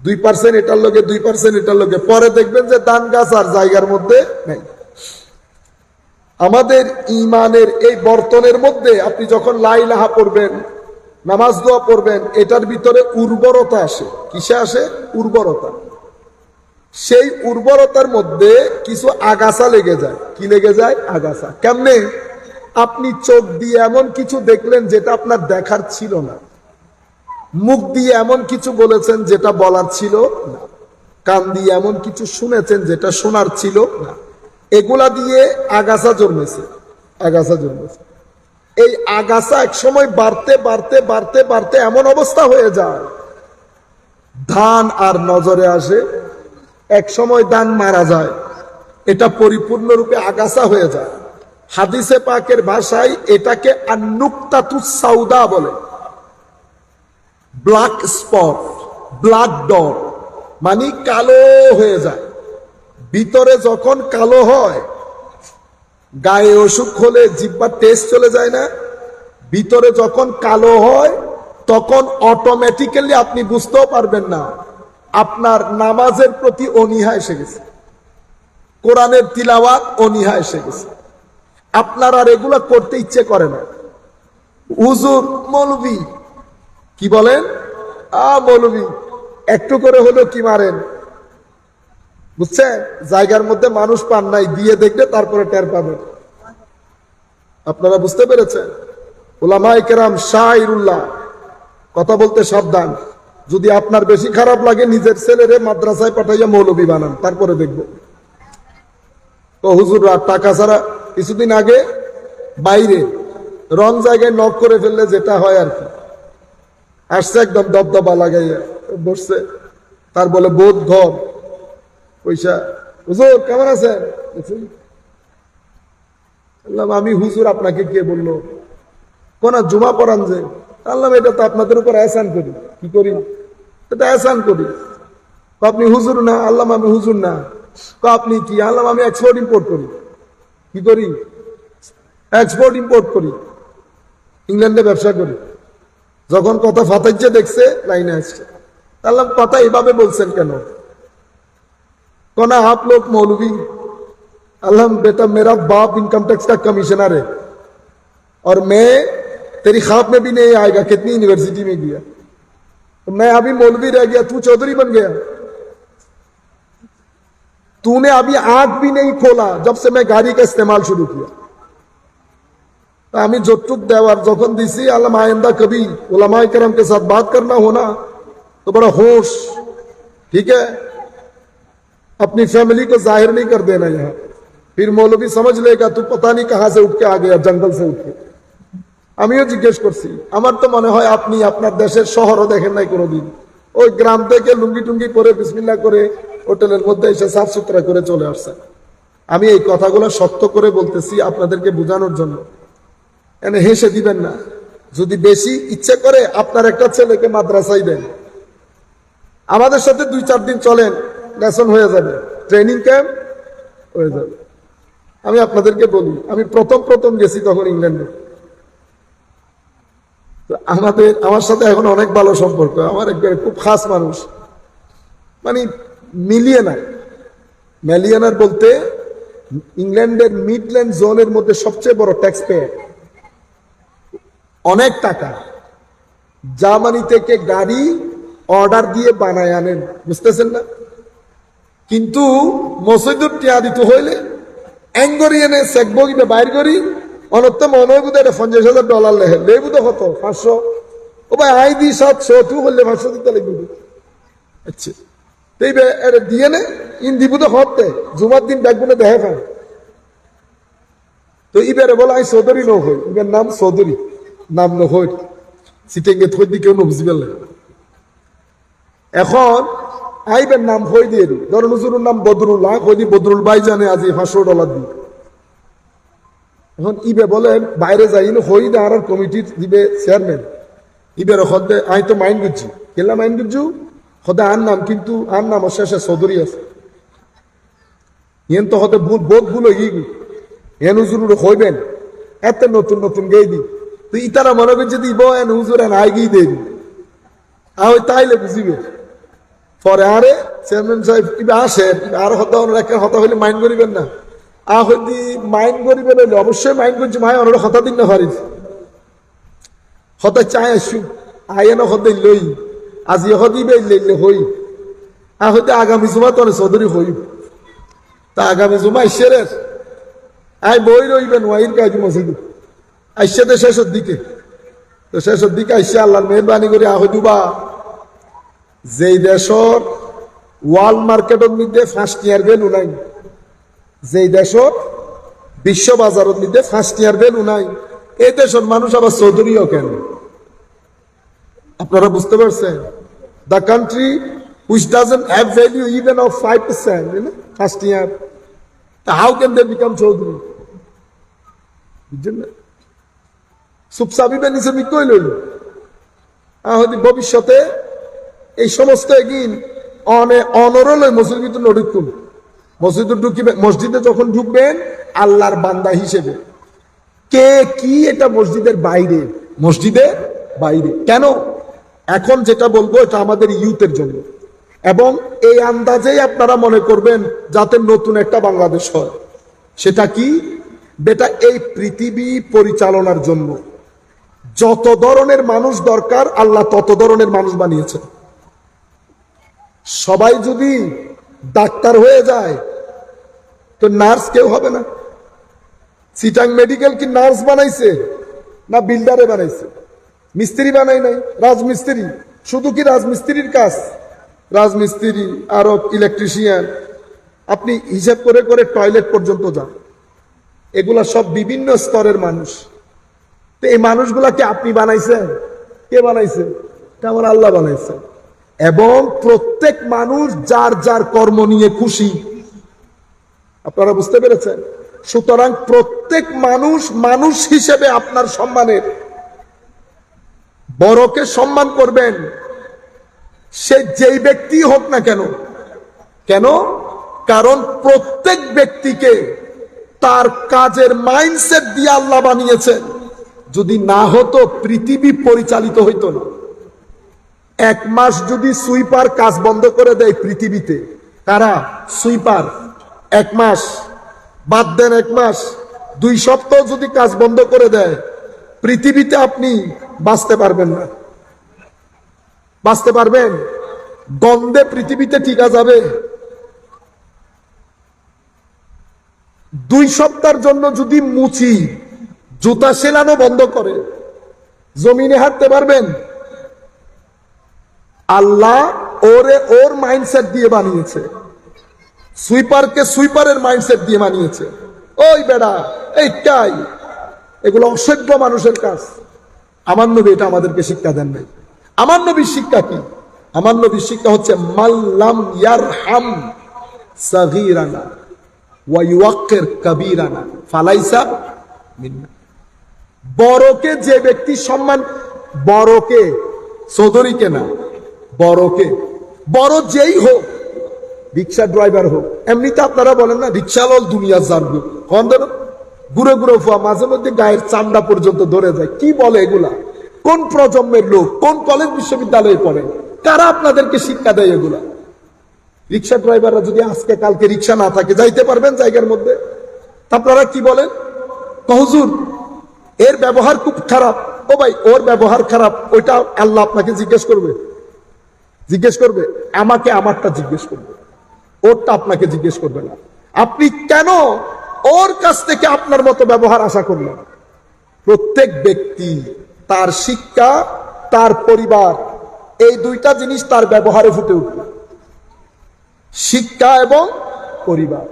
2% এটার লগে, 2% এটার লগে, পরে দেখবেন যে ধান গাছ আর জায়গার মধ্যে নেই। আমাদের ইমানের এই বর্তনের মধ্যে আপনি যখন লা ইলাহা পড়বেন, নামাজ দোয়া পড়বেন, এটার ভিতরে উর্বরতা আসে। কিসে আসে? উর্বরতা। সেই উর্বরতার মধ্যে কিছু আগাছা লেগে যায়। কি লেগে যায়? আগাছা। কেমনে? আপনি চোখ দিয়ে এমন কিছু দেখলেন যেটা আপনার দেখার ছিল না, মুখ দিয়ে এমন কিছু বলেছেন যেটা বলার ছিল না, কান দিয়ে এমন কিছু শুনেছেন যেটা শোনার ছিল না, এগুলা দিয়ে আগাছা জন্মেছে। আগাছা জন্মেছে। এই আগাছা এক সময় বাড়তে বাড়তে বাড়তে বাড়তে এমন অবস্থা হয়ে যায়, ধান আর নজরে আসে। এক সময় ধান মারা যায়, এটা পরিপূর্ণরূপে আগাছা হয়ে যায়। হাদিসে পাকের ভাষায় এটাকে আন-নুকতাতুস সাউদা বলে, ব্ল্যাক স্পট, ব্ল্যাক ডট, মানে কালো হয়ে যায়। ভিতরে যখন কালো হয়, গায়ে অসুখ হলে জিহ্বার টেস্ট চলে যায় না, ভিতরে যখন কালো হয় তখন অটোমেটিক্যালি আপনি বুঝতেও পারবেন না আপনার নামাজের প্রতি অনীহা এসে গেছে, কোরআনের তিলাওয়াত অনীহা এসে গেছে, আপনার আর এগুলা করতে ইচ্ছে করে না। হুজুর মৌলবী কি বলেন, মৌলবী একটু করে হলো কি মারেন, বুঝছেন? জায়গার মধ্যে মানুষ পান নাই, দিয়ে দেখলে তারপরে টের পাবেন। আপনারা বুঝতে পেরেছেন? উলামায়ে কেরাম শাইরুল্লাহ, কথা বলতে সাবধান। যদি আপনার বেশি খারাপ লাগে নিজের ছেলেরে মাদ্রাসায় পাঠাইয়া মৌলবী বানান, তারপরে দেখবো। তো হুজুররা টাকা ছাড়া, কিছুদিন আগে বাইরে রং জায়গায় নক করে ফেললে যেটা হয় আর কি, আসছে একদম দবদবা লাগাইয়া বসছে, তার বলে বোধ ঘর পয়সা, হুজুর কেমন আছেন? বললাম আমি হুজুর, আপনাকে কে বললো? কোন জুমা পড়ান যে? আল্লাহ এটা তো আপনাদের উপর এহসান করি। কি করি? এটা এহসান করি। আপনি হুজুর না? আল্লাহ আমি হুজুর না। আপনি কি? আল্লাহ আমি এক্সপোর্ট ইম্পোর্ট করি। কি করি? এক্সপোর্ট ইম্পোর্ট করি, ইংল্যান্ডে ব্যবসা করি। যখন কথা ফাতাইছে দেখছে লাইনে আসছে, আল্লাহ কথা এইভাবে বলছেন কেন? कोना आप लोग मौलवी, अल्लाह बेटा मेरा बाप इनकम टैक्स का कमिश्नर है और मैं तेरी ख्वाब में भी नहीं आएगा कितनी यूनिवर्सिटी में गया, तो मैं अभी मौलवी रह गया, तू चौधरी बन गया। तूने अभी आंख भी नहीं खोला जब से मैं गाड़ी का इस्तेमाल शुरू किया। আমি যতটুক দেওয়ার যখন দিছি, আল্লাহ आइंदा कभी उलमाए करम के साथ बात करना हो ना तो बड़ा होश, ठीक है? अपनी फैमिली को जाहिर नहीं कर देना यहाँ, फिर मौलवी समझ लेगा तू पता नहीं कहां से उठ के आ गया, जंगल से उठ के। আমিও জিজ্ঞেস করছি, আমার তো মনে হয় আপনি আপনার দেশের শহরও দেখেন নাই কোনোদিন। ওই গ্রাম থেকে লুঙ্গি টুঙ্গি পরে বিসমিল্লাহ করে হোটেলের মধ্যে এসে সাফ সুতরা করে চলে আসছেন। আমি এই কথাগুলো সত্য করে বলতেছি আপনাদেরকে বোঝানোর জন্য, এনে হেসে দিবেন না। যদি বেশি ইচ্ছে করে আপনার একটা ছেলেকে মাদ্রাসায় দেন, আমাদের সাথে 2-4 দিন চলেন, লেসন হয়ে যাবে, ট্রেনিং ক্যাম্প হয়ে যাবে। আমি আপনাদেরকে বলি, আমি প্রথম গেছি তখন ইংল্যান্ডে, আমার সাথে এখন অনেক ভালো সম্পর্ক, আমার একবার খুব খাস মানুষ, মানে মিলিয়নার বলতে ইংল্যান্ডের মিডল্যান্ড জোনের মধ্যে সবচেয়ে বড় ট্যাক্স পেয়ার, অনেক টাকা। জার্মানি থেকে গাড়ি অর্ডার দিয়ে বানায় আনেন, বুঝতেছেন না? কিন্তু মসজিদুর টিয়া দিতে হইলে এঙ্গরি এনে চেকবগিতে বাইর করি অনত্য মনে হয় বোধহয় $50,000 লেখে, লেবু তো কত 500, ও ভাই আই দি 700, তুই বললে 500 দিতে লাগবে। আচ্ছা এই দিয়ে নে ইন দিব তো হতে জুমার দিন ব্যাগগুলো দেখে খান। তো ইবারে বলা আমি চৌধুরী ন হই, ইবার নাম চৌধুরী, নাম ন হই সিটেঙ্গে থই দি কেউ নবজি পেলে। এখন আইবের নাম হই দিয়ে দিই, ধরুন হুজুরের নাম বদরুল্লাহ, হই দি বদরুল ভাই জানে আজ $500 দিই। এখন ইবে বলে বাইরে যাই হই না, আর কমিটির দিবে চেয়ারম্যান, ইবের হদে আই তো মাইন্ড করছি, কেলা মাইন্ড করছু হদে আর নাম, কিন্তু আর নাম শেষে চৌধুরী আছে। ইয়েন তো হতে বোধ ভুল হয়ে গি, এন হুজুর হইবেন এত নতুন গেই দি, তো ইতারা মনে করছে দিব এন হুজুর এন আই গিয়ে দিয়ে দি, আই তাইলে বুঝিবে। পরে আরে চেয়ারম্যান সাহেব ইবে আসে, আর হতা হইলে মাইন্ড করিবেন না, হইদি মাইন্ড করিবেন হইলে অবশ্যই মাইন্ড করছি, মাই অনেক হতা দিন না হারিস হতা চাই আসু আইন হতে লই আজি হদিবে লেলে হই হইতে আগামী জুমা তো চৌধুরী হই, তা আগামী জুমা ইসেরের আই বই রইবেন ওয়াইর কাজ মসজিদ আইসে তো শেষের দিকে, তো শেষের দিকে আইসে আল্লাহর মেহরবানি করে আহদুবা যেই দেশর ওয়ার্ল্ড মার্কেটের মধ্যে ফার্স্ট ইয়ার ভ্যালু নাই, যেই দেশর বিশ্ব বাজারের মধ্যে ফার্স্ট ইয়ার ভ্যালু নাই, এই দেশের মানুষ আবার চৌধুরীও কেন? আপনারা বুঝতে পারছেন? The country which doesn't have value even of 5%, you know, first year, how can they become Chowdhury? বুঝছেন না? সুপসাবিবে নিচে মি কই লইল হয়তো ভবিষ্যতে এই সমস্ত এগিন অনরলয় মসজিদ কিন্তু নড়িতুন মসজিদে ঢুকিবে, মসজিদে যখন ঢুকবেন আল্লাহর বান্দা হিসেবে কে কি এটা মসজিদের বাইরে, মসজিদের বাইরে। কেন? এখন যেটা বলবো এটা আমাদের ইউথের জন্য, এবং এই আন্দাজেই আপনারা মনে করবেন যাতে নতুন একটা বাংলাদেশ হয়। সেটা কি? বেটা এই পৃথিবী পরিচালনার জন্য যত ধরনের মানুষ দরকার আল্লাহ তত ধরনের মানুষ বানিয়েছে। সবাই যদি ডাক্তার হয়ে যায় তো নার্স কেউ হবে না। চিটাং মেডিকেল কি নার্স বানাইছে না বিল্ডারে বানাইছে? মিস্ত্রি বানাই নাই, রাজমিস্ত্রি। শুধু কি রাজমিস্ত্রির কাজ? রাজমিস্ত্রি আরো ইলেকট্রিশিয়ান, আপনি হিসাব করে করে টয়লেট পর্যন্ত যান, এগুলা সব বিভিন্ন স্তরের মানুষ। তো এই মানুষগুলাকে আপনি বানাইছেন? কে বানাইছে? এটা আমার আল্লাহ বানাইছে। এবং প্রত্যেক মানুষ যার যার কর্ম নিয়ে খুশি। আপনারা বুঝতে পেরেছেন? সুতরাং প্রত্যেক মানুষ মানুষ হিসেবে আপনার সম্মানের। বড়কে সম্মান করবেন, সে যেই ব্যক্তি হোক না কেন। কেন? কারণ প্রত্যেক ব্যক্তিকে তার কাজের মাইন্ডসেট দিয়ে আল্লাহ বানিয়েছেন। যদি না হতো পৃথিবী পরিচালিত হইতো না। এক মাস যদি সুইপার কাজ বন্ধ করে দেয় পৃথিবীতে, কারা? সুইপার। এক মাস বাদ দেন, এক মাস 2 সপ্তাহ যদি কাজ বন্ধ করে দেয় পৃথিবীতে, আপনি বাঁচতে পারবেন না। বাঁচতে পারবেন? গন্ধে পৃথিবীতে টিকা যাবে? 2 সপ্তাহের জন্য যদি মুচি জুতা সেলানো বন্ধ করে জমিনে হাঁটতে পারবেন? আল্লাহ ওর মাইন্ডসেট দিয়ে বানিয়েছে, সুইপারকে সুইপারের মাইন্ডসেট দিয়ে বানিয়েছে। ওই বেড়া এইটাই, এগুলো অসভ্য মানুষের কাজ। আমার নবী এটা আমাদেরকে শিক্ষা দেন নাই। আমার নবীর শিক্ষা কি? আমার নবীর শিক্ষা হচ্ছে মাল্লাম ইয়ারহাম সাগীরানা ওয়া ইউক্কির কাবীরানা ফালাইসা মিন্না। বড়কে যে ব্যক্তি সম্মান, বড়কে, চৌধুরীকে না, বড়কে, বড় যেই হোক, রিক্সা ড্রাইভার হোক। এমনিতে আপনারা বলেন না রিক্সাওয়ালা দুনিয়া জানবো, কন ধরো ঘুরে ঘুরে ফুয়া, মাঝে মধ্যে গায়ের চামড়া পর্যন্ত ধরে যায়। কি বলে এগুলা? কোন প্রজন্মের লোক? কোন কলেজ বিশ্ববিদ্যালয়ে পড়ে? কারা আপনাদেরকে শিক্ষা দেয় এগুলা? রিক্সা ড্রাইভাররা যদি আজকে কালকে রিক্সা না থাকে যাইতে পারবেন জায়গার মধ্যে? আপনারা কি বলেন? হুজুর এর ব্যবহার খুব খারাপ। ও ভাই, ওর ব্যবহার খারাপ, ওইটা আল্লাহ আপনাকে জিজ্ঞেস করবে? জিজ্ঞেস করবে? আমাকে আমারটা জিজ্ঞেস করবে, ওরটা আপনাকে জিজ্ঞেস করবে না। আপনি কেন ওর কাছ থেকে আপনার মতো ব্যবহার আশা করলেন? প্রত্যেক ব্যক্তি তার শিক্ষা, তার পরিবার, এই দুইটা জিনিস তার ব্যবহারে ফুটে উঠবে। শিক্ষা এবং পরিবার।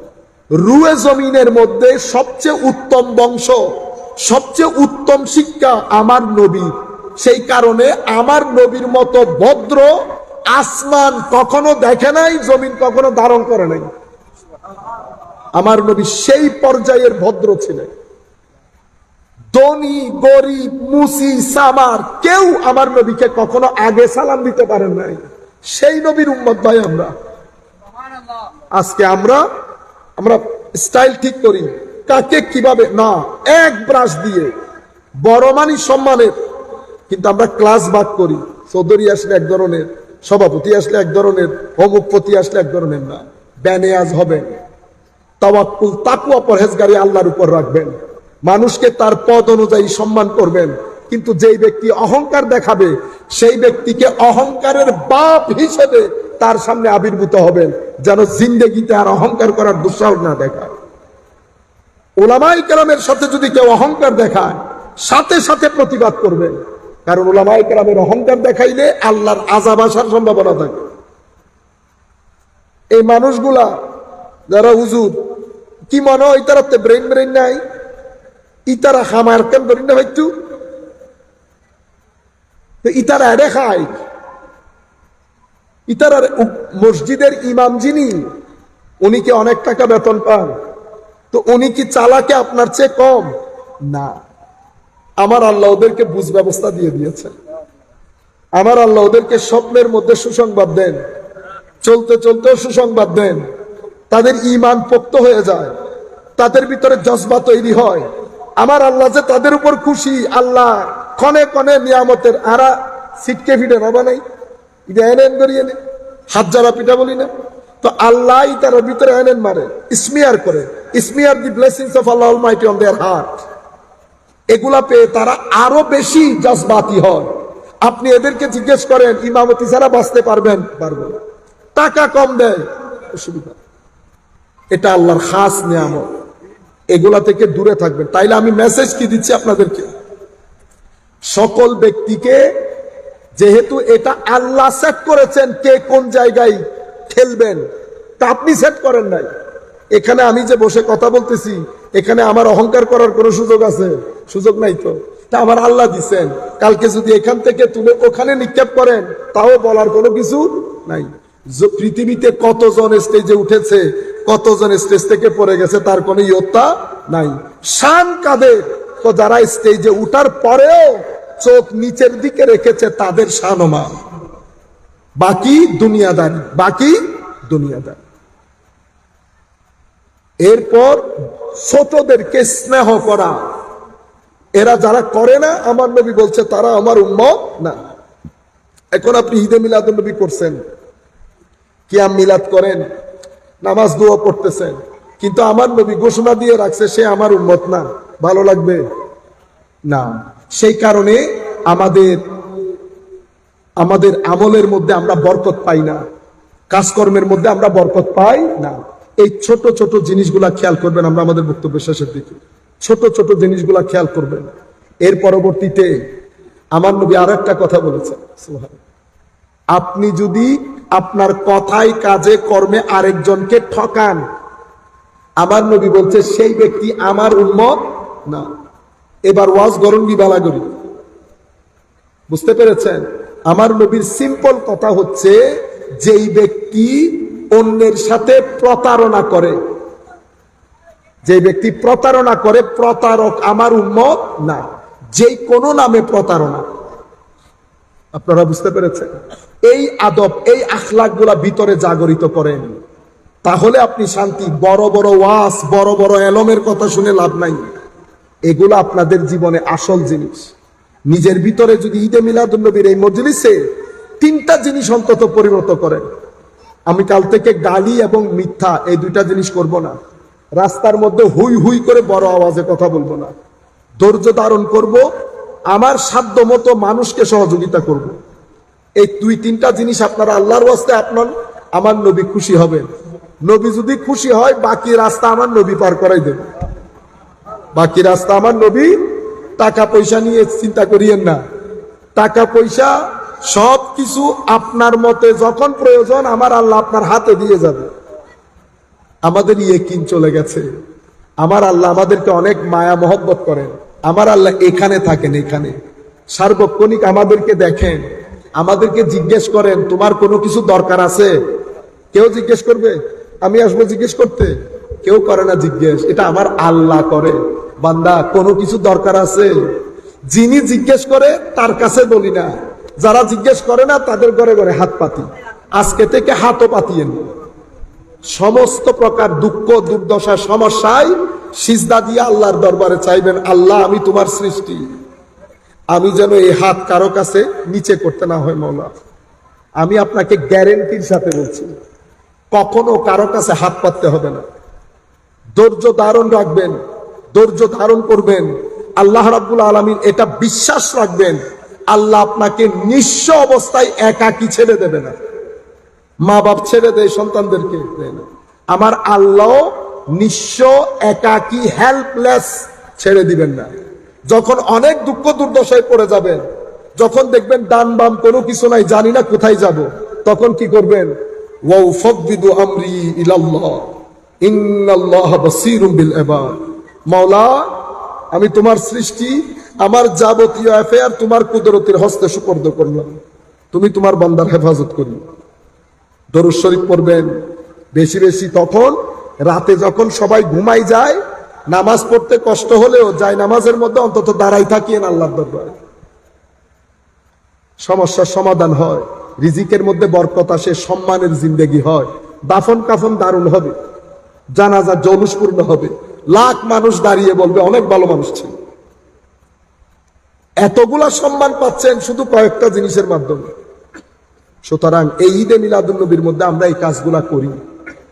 রুয়ে জমিনের মধ্যে সবচেয়ে উত্তম বংশ, সবচেয়ে উত্তম শিক্ষা আমার নবী। সেই কারণে আমার নবীর মতো ভদ্র আসমান কখনো দেখে নাই, জমিন কখনো ধারণ করে নাই। আমার নবী সেই পর্যায়ের ভদ্র ছিলেন। ধনী গরিব মুসি সামার কেউ আমার নবীকে কখনো আগে সালাম দিতে পারেন নাই। সেই নবীর উম্মত ভাই আমরা। আজকে আমরা স্টাইল ঠিক করি কাকে কিভাবে না, এক ব্রাশ দিয়ে বড় মানি সম্মানের, কিন্তু আমরা ক্লাস ভাগ করি। চৌধুরী আসলে এক ধরনের, সভাপতি আসলে এক ধরনের, অমুকপতি আসলে এক ধরনের। না, ব্যানেয়াজ হবেন, তাওয়াক্কুল তাকওয়া পরহেজগারি আল্লাহর উপর রাখবেন, মানুষকে তার পদ অনুযায়ী সম্মান করবেন। কিন্তু যেই ব্যক্তি অহংকার দেখাবে সেই ব্যক্তিকে অহংকারের বাপ হিসেবে তার সামনে আবির্ভূত হবেন, যেন জিন্দেগিতে আর অহংকার করার দুঃসাহস না দেখায়। উলামায়ে কেরামের সাথে যদি কেউ অহংকার দেখায় সাথে সাথে প্রতিবাদ করবেন, কারণ উলামায়ে কেরামের অহংকার দেখাইলে আল্লাহর আযাব আসার সম্ভাবনা থাকে। এই মানুষগুলা যারা হুজুর কি মনে হয় ইতারাতে ব্রেন নাই, ইতারা খামার কেন করি না হয়তো, ইতারা এড়ে খায়। ইতারা মসজিদের ইমাম যিনি, উনি কি অনেক টাকা বেতন পান? তো উনি কি চালাকে আপনার চেয়ে কম? না, আমার আল্লাহ ওদেরকে বুঝ ব্যবস্থা দিয়ে দিয়েছেন। আমার আল্লাহ ওদেরকে স্বপ্নের মধ্যে সুসংবাদ দেন, চলতে চলতেও সুসংবাদ দেন। তাদের ঈমান পোক্ত হয়ে যায়, তাদের ভিতরে জজবা তৈরি হয়। আমার আল্লাহ যে তাদের উপর খুশি, আল্লাহ ক্ষণে ক্ষণে নিয়ামতের আরা সিটকে ফিটে বাবা নাই, এটা এনেন করিয়ে নে, হাত যারা পিঠা বলি না, তো আল্লাহ তার ভিতরে এনেন মারে, স্মিয়ার করে, smear the blessings of Allah Almighty on their heart. এগুলা পেয়ে তারা আরো বেশি জজবাতি হয়। আপনি এদেরকে জিজ্ঞেস করেন ইমামতি ছাড়া বাঁচতে পারবেন? পারবেন। টাকা কম দেয়, অসুবিধা। এটা আল্লাহর খাস নিয়ামত, এগুলা থেকে দূরে থাকবেন। তাইলে আমি মেসেজ কি দিচ্ছি আপনাদেরকে? সকল ব্যক্তিকে, যেহেতু এটা আল্লাহ সেট করেছেন কে কোন জায়গায় খেলবেন, তা আপনি সেট করেন নাই। এখানে আমি যে বসে কথা বলতেছি, এখানে আমার অহংকার করার কোনো সুযোগ আছে? সুযোগ নাই তো। তা আমার আল্লাহ দিচ্ছেন, কালকে যদি এখান থেকে তুলে ওখানে নিক্ষেপ করেন তাও বলার কোনো কিছু নাই। পৃথিবীতে কতজন স্টেজে উঠেছে, কতজন স্টেজ থেকে পড়ে গেছে, তার কোনো ইয়ত্তা নাই। শান কাদের? তো যারা স্টেজে উঠার পরেও চোখ নিচের দিকে রেখেছে তাদের শানমান। বাকি দুনিয়াদারি, বাকি দুনিয়াদারি। এরপর ছোটদেরকে স্নেহ করা, এরা যারা করে না, আমার নবী বলছে তারা আমার উম্মত না। এখন আপনি ঈদে মিলাদুন নবী করছেন, কিয়াম মিলাদ করেন, নামাজ দোয়া পড়তেছেন, কিন্তু আমার নবী ঘোষণা দিয়ে রাখছে সে আমার উম্মত না, ভালো লাগবে না। সেই কারণে আমাদের আমলের মধ্যে আমরা বরকত পাই না, কাজকর্মের মধ্যে আমরা বরকত পাই না। এই ছোট ছোট জিনিসগুলা খেয়াল করবেন। আমরা আমাদের বক্তব্য শেষের দিকে ছোট ছোট জিনিসগুলা খেয়াল করবেন। এর পরবর্তীতে আমার নবী আর একটা কথা বলেছেন, আপনি যদি আপনার কথায় কাজে কর্মে আরেকজনকে ঠকান, আমার নবী বলছে সেই ব্যক্তি আমার উম্মত না। এবার ওয়াজ গরঙ্গি বালাগরি, বুঝতে পেরেছেন? আমার নবীর সিম্পল কথা হচ্ছে, যেই ব্যক্তি অন্যের সাথে প্রতারণা করে, যে ব্যক্তি প্রতারণা করে, প্রতারক আমার উম্মত না। যেই কোনো নামে প্রতারণা, আপনারা বুঝতে পেরেছেন? এই আদব, এই আখলাক গুলা ভিতরে জাগরিত করেন, তাহলে আপনি শান্তি। বড় বড় ওয়াজ, বড় বড় এলমের কথা শুনে লাভ নাই। এগুলো আপনাদের জীবনে আসল জিনিস। নিজের ভিতরে যদি ঈদে মিলাদুন নবীর এই মজলিসে তিনটা জিনিস অন্তত পরিণত করেন। আমি কাল থেকে গালি এবং মিথ্যা এই দুইটা জিনিস করব না। রাস্তার মধ্যে হুই হুই করে বড় আওয়াজে কথা বলবো না। ধৈর্য ধারণ করব, আমার সাধ্য মতো মানুষকে সহযোগিতা করব। এই দুই তিনটা জিনিস আপনারা আল্লাহর ওয়াস্তে আমার নবী খুশি হবেন। নবী যদি খুশি হয়, বাকি রাস্তা আমার নবী পার করাই দেবে। বাকি রাস্তা আমার নবী। টাকা পয়সা নিয়ে চিন্তা করিয়েন না। টাকা পয়সা সব কিছু আপনার মতে যখন প্রয়োজন আমার আল্লাহ আপনার হাতে দিয়ে যাবে। আমাদের ইয়াকিন চলে গেছে। আমার আল্লাহ আমাদেরকে অনেক মায়া মহব্বত করেন। আমার আল্লাহ এখানে থাকেন, এখানে সার্বক্ষণিক আমাদেরকে দেখেন, আমাদেরকে জিজ্ঞেস করেন তোমার কোনো কিছু দরকার আছে? কেউ জিজ্ঞেস করবে? আমি আসবো জিজ্ঞেস করতে? কেউ করে না জিজ্ঞেস, এটা আমার আল্লাহ করে। বান্দা কোনো কিছু দরকার আছে? যিনি জিজ্ঞেস করে তার কাছে বলি না, যারা জিজ্ঞেস করে না তাদের ঘরে ঘরে হাত পাতি। আজকে থেকে হাতও পাতিয়েন। সমস্ত প্রকার দুঃখ দুর্দশা সমস্যায় সিজদা দিয়ে আল্লাহর দরবারে চাইবেন, আল্লাহ আমি তোমার সৃষ্টি, আমি যেন এই হাত কারো কাছে নিচে করতে না হয়। মওলা, আমি আপনাকে গ্যারেন্টির সাথে বলছি, কখনো কারো কাছে হাত পাততে হবে না। ধৈর্য ধারণ রাখবেন, ধৈর্য ধারণ করবেন। আল্লাহ রাব্বুল আলামিন এটা বিশ্বাস রাখবেন, আল্লাহ আপনাকে নিঃস্ব অবস্থায় একাকী ছেড়ে দেবে না। মা বাপ ছেড়ে দেয় সন্তানদেরকে, আমার আল্লাহ নিঃস্ব একাকী হেল্পলেস ছেড়ে দিবেন না। যখন অনেক দুঃখ দুর্দশায় পড়ে যাবেন, যখন দেখবেন ডান বাম কোনো কিছু নাই, জানি না কোথায় যাব, তখন কি করবেন? ওয়াউফাদবিদু আমরি ইলাল্লাহ ইন্নাল্লাহা বাসীরুম বিল ইবাদ। মাওলা, আমি তোমার সৃষ্টি, আমার যাবতীয় অ্যাফেয়ার তোমার কুদরতের হস্তে সুপর্দ করলাম, তুমি তোমার বান্দার হেফাজত করি। দরুদ শরীফ পড়বেন বেশি বেশি। তখন রাতে যখন সবাই ঘুমাই যায়, নামাজ পড়তে কষ্ট হলেও যাই নামাজের মধ্যে অন্তত দাঁড়াই থাকিয়েন আল্লাহর দরবারে, সমস্যার সমাধান হয়, রিজিকের মধ্যে বরকত আসে, সম্মানের জিন্দেগি হয়, দাফন কাফন দারুণ হবে, জানাজা জৌলুসপূর্ণ হবে, লাখ মানুষ দাঁড়িয়ে বলবে অনেক ভালো মানুষ ছিল। এতগুলা সম্মান পাচ্ছেন শুধু কয়েকটা জিনিসের মাধ্যমে। সুতরাং এই ঈদে মিলাদুন নবীর মধ্যে আমরা এই কাজগুলা করি,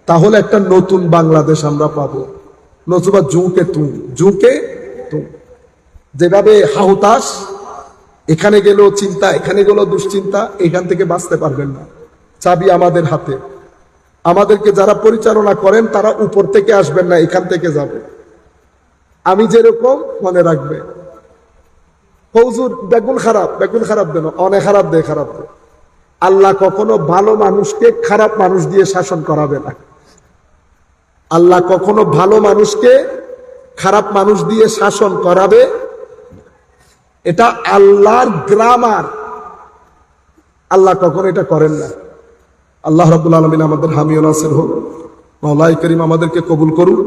তাহলে একটা নতুন বাংলাদেশ আমরা পাবো। নতুবা জুকে তুম, জুকে তুম, যেভাবে হাহুতাস, এখানে গেলেও চিন্তা, এখানে গেলেও দুশ্চিন্তা, এখান থেকে বাঁচতে পারবেন না। চাবি আমাদের হাতে। আমাদেরকে যারা পরিচালনা করেন তারা উপর থেকে আসবেন না, এখান থেকে যাবে। আমি যেরকম মনে রাখবে, হুজুর বেগুন খারাপ দেন, অনেক খারাপ দেয়, খারাপ দেয়। আল্লাহ কখনো ভালো মানুষকে খারাপ মানুষ দিয়ে শাসন করাবে না। আল্লাহ কখনো ভালো মানুষকে খারাপ মানুষ দিয়ে শাসন করাবে, এটা আল্লাহর গ্রামার। আল্লাহ কখনো এটা করেন না। আল্লাহ রাব্বুল আলামিন আমাদের হামি ও নাসির হোক। মাওলাই করিম আমাদেরকে কবুল করুন।